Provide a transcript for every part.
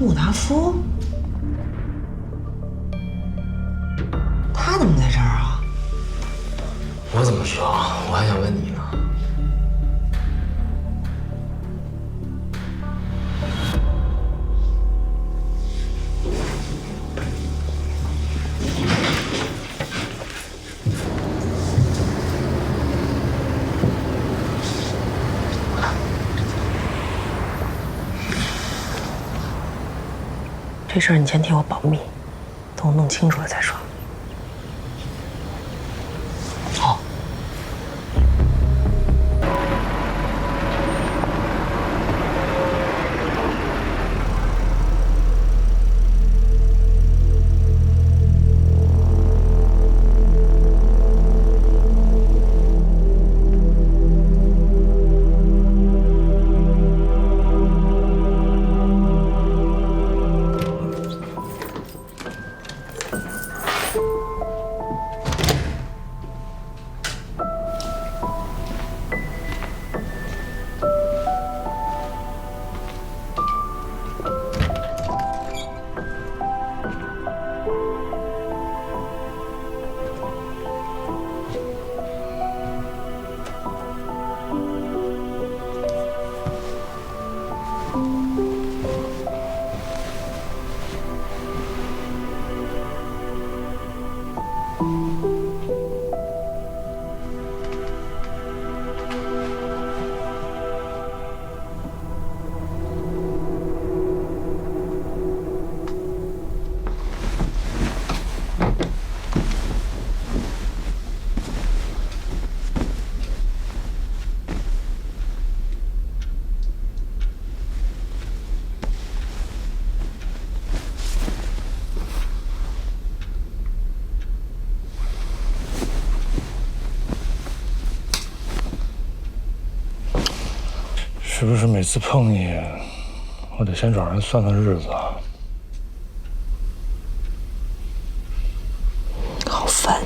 穆达夫，他怎么在这儿啊？我怎么知道？我还想问你呢。这事儿你先替我保密，等我弄清楚了再说。好。是不是每次碰你，我得先找人算算日子啊？好烦。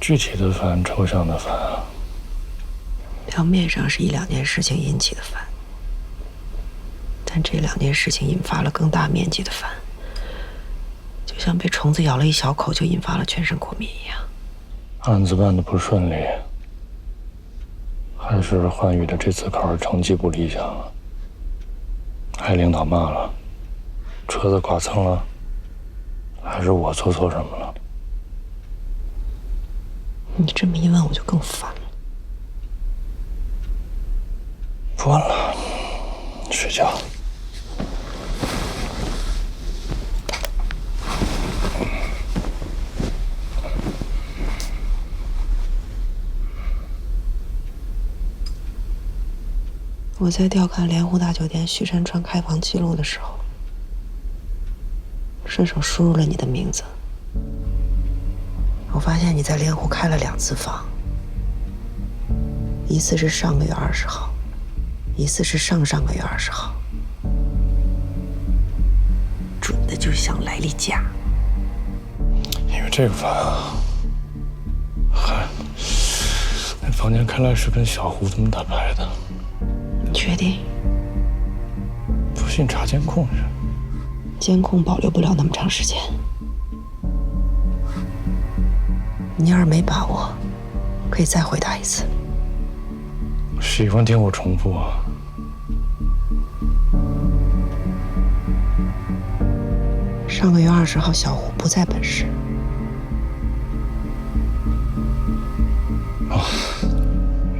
具体的烦，抽象的烦啊。表面上是1、2件事情引起的烦，但这2件事情引发了更大面积的烦，就像被虫子咬了一小口就引发了全身过敏一样。案子办得不顺利，还是焕宇的这次考试成绩不理想了，挨领导骂了，车子剐蹭了，还是我做错什么了？你这么一问，我就更烦了。不问了，睡觉。我在调看莲湖大酒店许山川开房记录的时候，顺手输入了你的名字。我发现你在莲湖开了2次房，一次是上个月20号，一次是上上个月20号，准的就像来例假。因为这个房啊，嗨，那房间看来是跟小胡他们打牌的。你确定？不信查监控去。监控保留不了那么长时间。你要是没把握，可以再回答一次。喜欢听我重复啊？上个月20号，小胡不在本市。哦，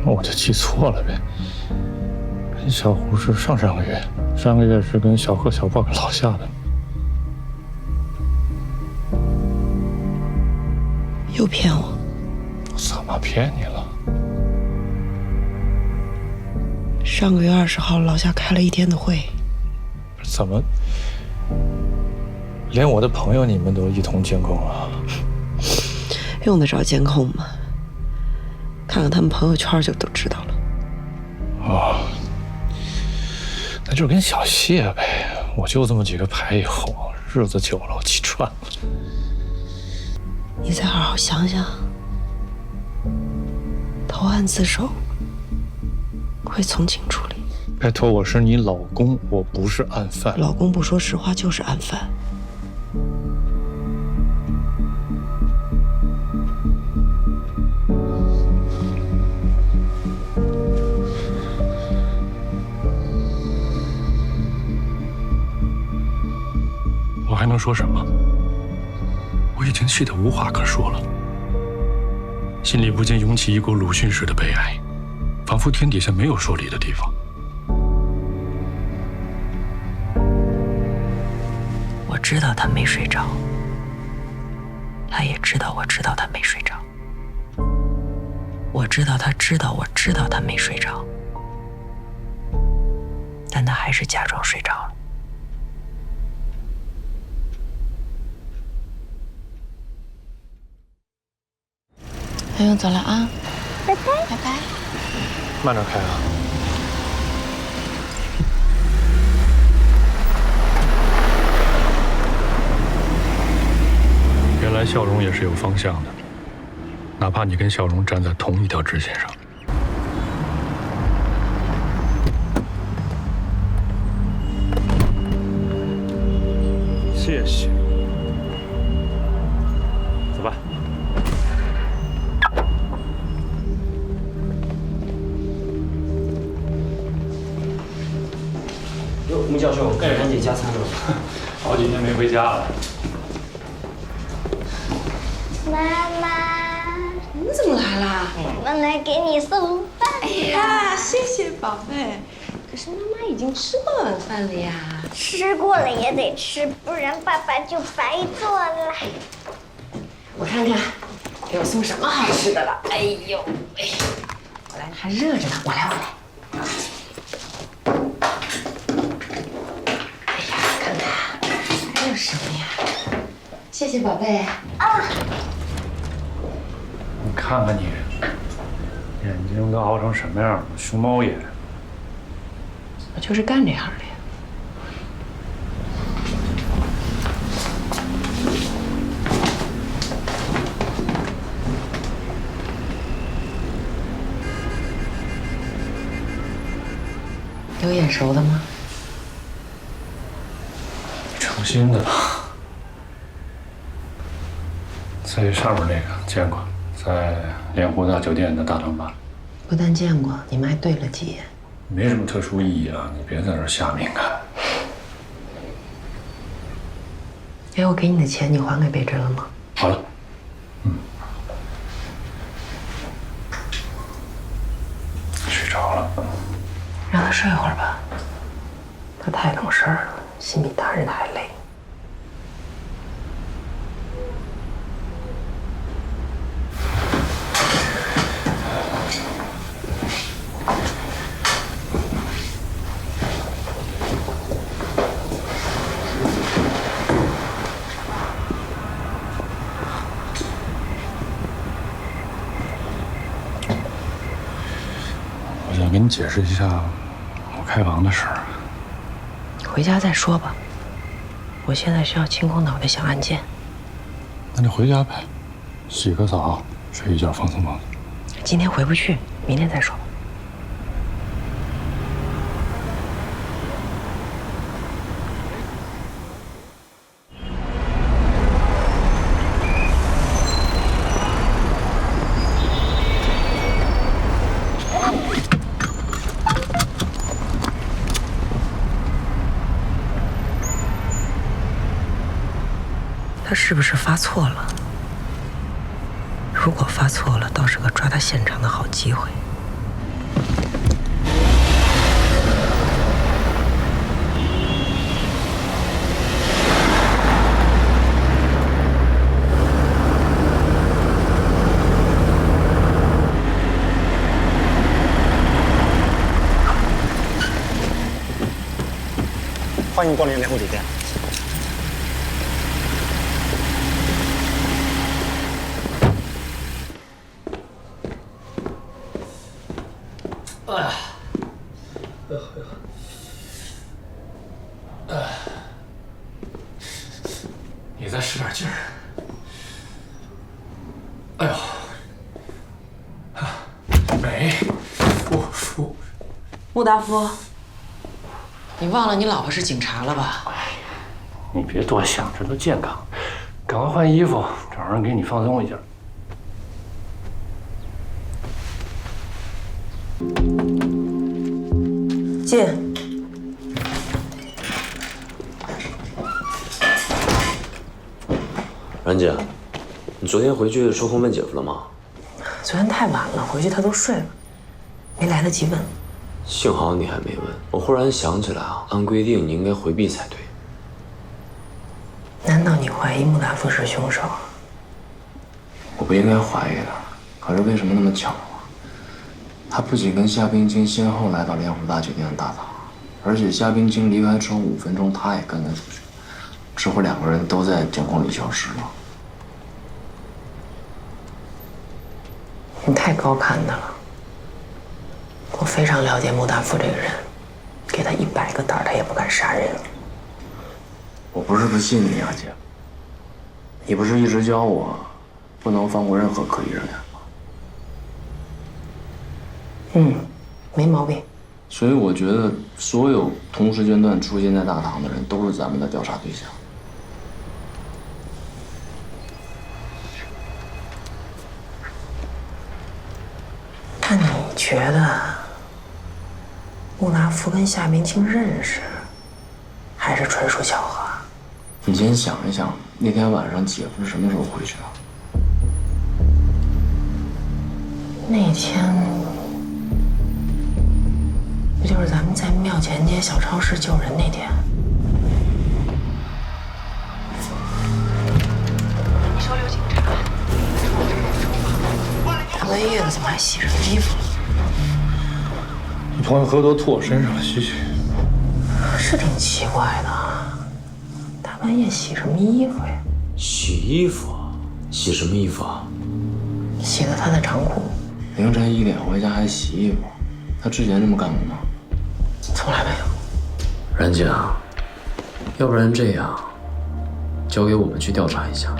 那我就记错了呗。跟小胡是上上个月，上个月是跟小贺、小豹老下的。又骗我？我怎么骗你了？上个月20号，老夏开了1天的会。怎么，连我的朋友你们都一同监控了？用得着监控吗？看看他们朋友圈就都知道了。哦，那就是跟小谢呗。我就这么几个牌以后，日子久了我气喘了。你再好好想想，投案自首会从轻处理。拜托，我是你老公，我不是案犯。老公不说实话就是案犯。我还能说什么？我已经气得无话可说了，心里不禁涌起一股鲁迅式的悲哀，仿佛天底下没有说理的地方。我知道他没睡着，他也知道我知道他没睡着。我知道他知道我知道他没睡着，但他还是假装睡着了。朋友走了啊，拜拜，拜拜。慢点开啊！原来笑容也是有方向的，哪怕你跟笑容站在同一条直线上。谢谢。走吧。哟，穆教授，赶紧加餐了。好几天没回家了。妈妈，你怎么来啦？我来给你送饭。哎呀，谢谢宝贝。可是妈妈已经吃过晚饭了呀。吃过了也得吃，不然爸爸就白做了。我看看给我送什么好吃的了。哎呦喂，我来，还热着呢。我来。哎呀，看看还有什么呀？谢谢宝贝。你看看你，眼睛都熬成什么样了？熊猫眼。我就是干这行的呀。有眼熟的吗？诚心的。在上面那个见过，在莲湖大酒店的大堂吧。不但见过，你们还对了几眼。没什么特殊意义啊，你别在这儿瞎敏感。哎，我给你的钱你还给贝珍了吗？好了，睡着了。让他睡会儿吧，他太懂事儿了，心比大人还累。我想跟你解释一下我开房的事儿。回家再说吧，我现在需要清空脑袋想案件。那你回家呗，洗个澡，睡一觉，放松放松。今天回不去，明天再说吧。他是不是发错了？如果发错了，倒是个抓他现场的好机会。欢迎光临莲湖酒店。你再使点劲儿。哎呦，美，穆大夫，你忘了你老婆是警察了吧？你别多想，这都健康。赶快换衣服，找人给你放松一下。进。冉姐，你昨天回去抽空问姐夫了吗？昨天太晚了，回去他都睡了，没来得及问。幸好你还没问，我忽然想起来啊，按规定你应该回避才对。难道你怀疑穆大富是凶手？我不应该怀疑他，可是为什么那么巧啊？他不仅跟夏冰清先后来到莲湖大酒店的大堂，而且夏冰清离开之后5分钟，他也跟了出去。这会2个人都在监控里消失了。你太高看他了。我非常了解穆大富这个人，给他100个胆儿，他也不敢杀人。我不是不信你啊，姐。你不是一直教我，不能放过任何可疑人员吗？没毛病。所以我觉得，所有同时间段出现在大堂的人都是咱们的调查对象。那你觉得穆大富跟夏冰清认识，还是纯属巧合？你先想一想，那天晚上姐夫是什么时候回去的？那天不就是咱们在庙前街小超市救人那天？收留警察，大半夜的怎么还洗什么衣服？你朋友喝多吐我身上了，洗洗。是挺奇怪的，大半夜洗什么衣服呀？洗衣服？洗什么衣服啊？洗了他的长裤。凌晨1点回家还洗衣服，他之前这么干过吗？从来没有。冉姐啊，要不然这样，交给我们去调查一下。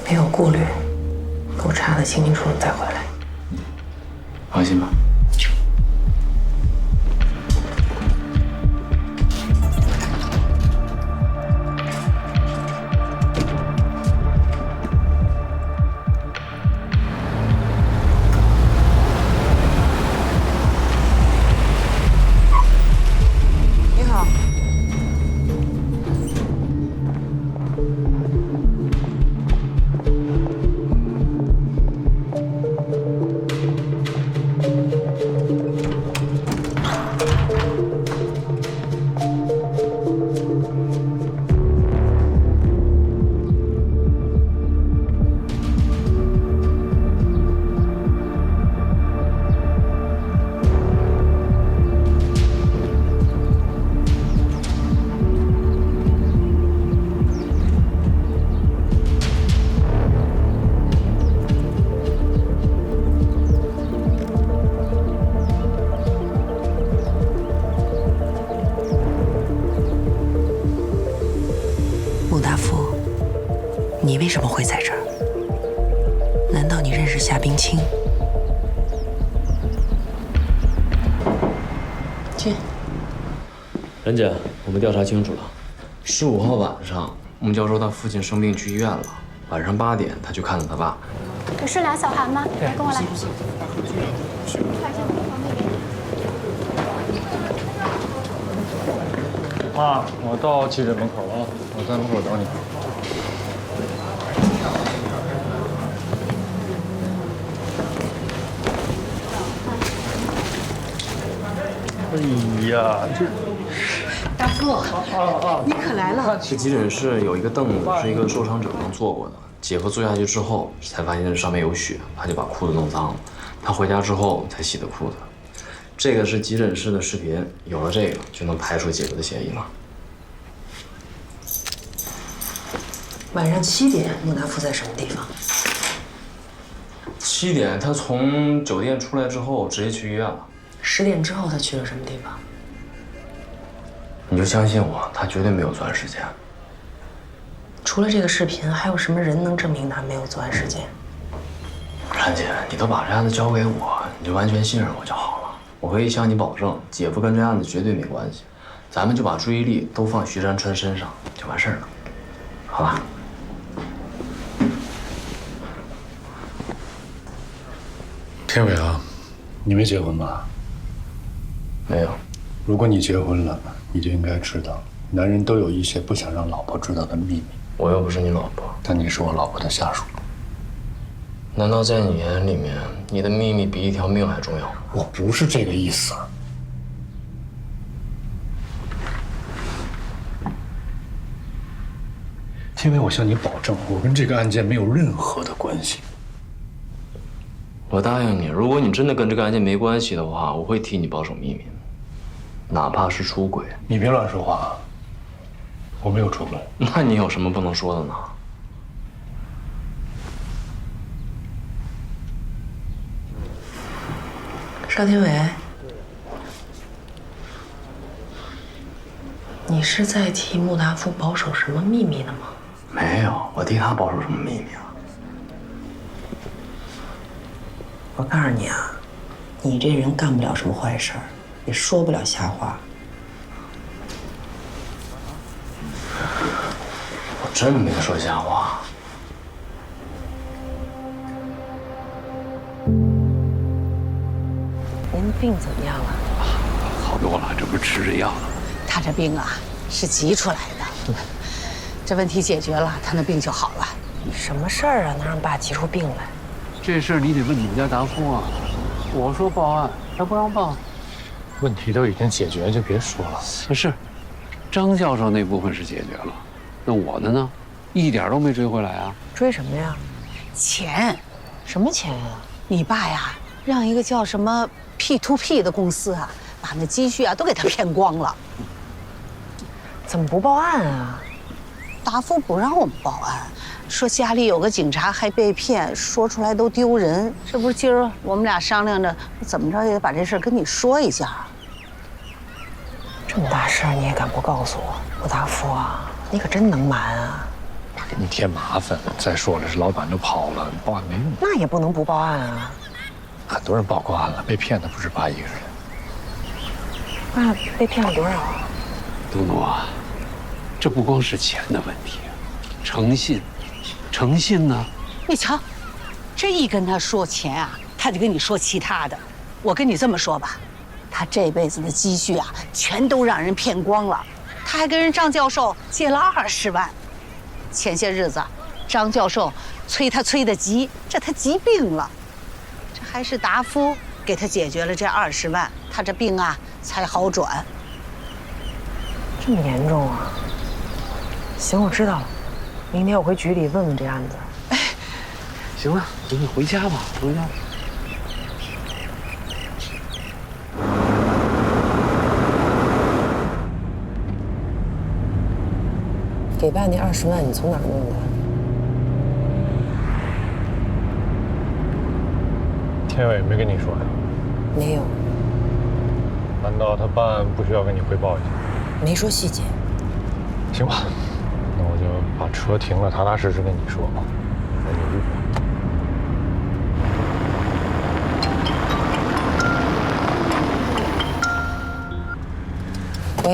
没有顾虑，给我查得清清楚楚再回来。放心吧。你好。穆大富，你为什么会在这儿？难道你认识夏冰清？进。冉姐，我们调查清楚了，15号晚上，穆教授他父亲生病去医院了，晚上8点他去看了他爸。有事聊小韩吗？来，跟我来。妈，我到急诊门口了，我在门口等你。哎呀，这大富，你可来了。这急诊室有一个凳子，是一个受伤者能坐过的。姐夫坐下去之后，才发现这上面有血，他就把裤子弄脏了。他回家之后才洗的裤子。这个是急诊室的视频，有了这个就能排除姐夫的嫌疑了。晚上7点，穆大富在什么地方7点，他从酒店出来之后，直接去医院了。？10点之后他去了什么地方？你就相信我，他绝对没有作案时间。除了这个视频，还有什么人能证明他没有作案时间？婵姐，你都把这案子交给我，你就完全信任我就好了。我可以向你保证，姐夫跟这案子绝对没关系。咱们就把注意力都放徐山川身上，就完事儿了，好吧？天伟啊，你没结婚吧？没有。如果你结婚了，你就应该知道，男人都有一些不想让老婆知道的秘密。我又不是你老婆，但你是我老婆的下属。难道在你眼里面，你的秘密比一条命还重要？我不是这个意思。天伟，我向你保证，我跟这个案件没有任何的关系。我答应你，如果你真的跟这个案件没关系的话，我会替你保守秘密，哪怕是出轨。你别乱说话，我没有出轨。那你有什么不能说的呢？邵天伟，你是在替穆达夫保守什么秘密呢吗？没有，我替他保守什么秘密啊？我告诉你啊，你这人干不了什么坏事儿，也说不了瞎话。我真没说瞎话。您病怎么样了？好多了，这不是吃着药呢。他这病啊是急出来的，这问题解决了，他那病就好了。什么事儿啊，能让爸急出病来？这事儿你得问你们家达夫啊。我说报案，他不让报。问题都已经解决，就别说了。可是，张教授那部分是解决了，那我的呢，一点都没追回来啊。追什么呀？钱，什么钱啊？你爸呀让一个叫什么 P2P 的公司啊，把那积蓄啊都给他骗光了。怎么不报案啊？达夫不让我们报案，说家里有个警察还被骗，说出来都丢人。这不是今儿我们俩商量着，怎么着也得把这事儿跟你说一下。这么大事儿你也敢不告诉我？穆达夫啊，你可真能瞒啊！怕给你添麻烦。再说了，这老板都跑了，报案没用。那也不能不报案啊！很多人报过案了，被骗的不是爸一个人。爸被骗了多少啊？东东啊，这不光是钱的问题，诚信，诚信呢？你瞧，这一跟他说钱啊，他就跟你说其他的。我跟你这么说吧，他这辈子的积蓄啊，全都让人骗光了。他还跟人张教授借了20万。前些日子，张教授催他催得急，这他急病了。这还是达夫给他解决了这20万，他这病啊才好转。这么严重啊？行，我知道了，明天我回局里问问这案子。行了，咱们回家吧，回家吧。给爸那20万你从哪儿弄的？天伟没跟你说呀？没有，难道他办案不需要跟你汇报一下？没说细节。行吧，那我就把车停了，踏踏实实跟你说吧。别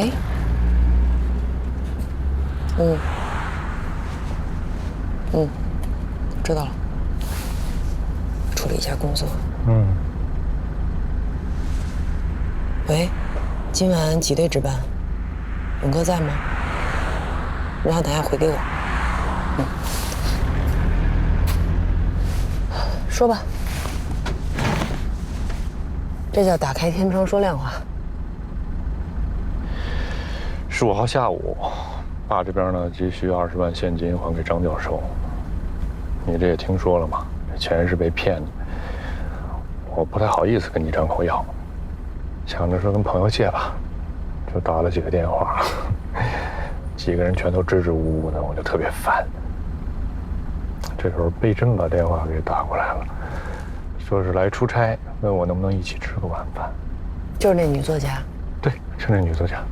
犹豫。喂。知道了。处理一下工作。喂，今晚几队值班？勇哥在吗？让他等下回给我。说吧。这叫打开天窗说亮话。15号下午，爸这边呢急需20万现金还给张教授。你这也听说了嘛，这钱是被骗的。我不太好意思跟你张口要，想着说跟朋友借吧，就打了几个电话，几个人全都支支吾吾的，我就特别烦。这时候贝珍把电话给打过来了，说是来出差，问我能不能一起吃个晚饭。就是那女作家。对，是那女作家。